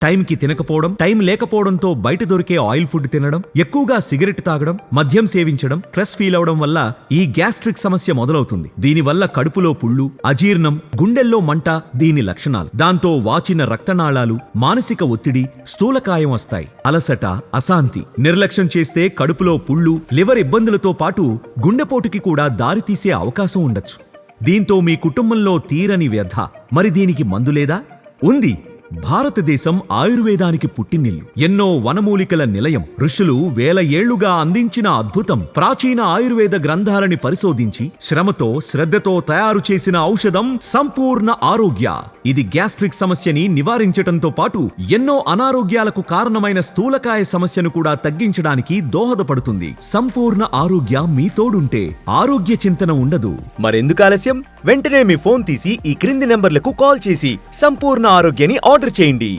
టైంకి తినకపోవడం, టైం లేకపోవడంతో బయట దొరికే ఆయిల్ ఫుడ్ తినడం, ఎక్కువగా సిగరెట్ తాగడం, మద్యం సేవించడం, స్ట్రెస్ ఫీల్ అవడం వల్ల ఈ గ్యాస్ట్రిక్ సమస్య మొదలవుతుంది. దీనివల్ల కడుపులో పుళ్ళు, అజీర్ణం, గుండెల్లో మంట దీని లక్షణాలు. దాంతో వాచిన రక్తనాళాలు, మానసిక ఒత్తిడి, స్థూలకాయం వస్తాయి. అలసట, అశాంతి, నిర్లక్ష్యం చేస్తే కడుపులో పుళ్ళు, లివర్ ఇబ్బందులతో పాటు గుండెపోటుకి కూడా దారితీసే అవకాశం ఉండొచ్చు. దీంతో మీ కుటుంబంలో తీరని వ్యధ. మరి దీనికి మందు లేదా? ఉంది. భారతదేశం ఆయుర్వేదానికి పుట్టినిల్లు. ఎన్నో వనమూలికల నిలయం. ఋషులు వేల ఏళ్లుగా అందించిన అద్భుతం. ప్రాచీన ఆయుర్వేద గ్రంథాలని పరిశోధించి శ్రమతో, శ్రద్ధతో తయారు చేసిన ఔషధం సంపూర్ణ ఆరోగ్య. ఇది గ్యాస్ట్రిక్ సమస్యని నివారించటంతో పాటు ఎన్నో అనారోగ్యాలకు కారణమైన స్థూలకాయ సమస్యను కూడా తగ్గించడానికి దోహదపడుతుంది. సంపూర్ణ ఆరోగ్య మీ తోడుంటే ఆరోగ్య చింతన ఉండదు. మరెందుకు ఆలస్యం? వెంటనే మీ ఫోన్ తీసి ఈ క్రింది నెంబర్లకు కాల్ చేసి సంపూర్ణ ఆరోగ్యాన్ని ఆర్డర్ చేయండి.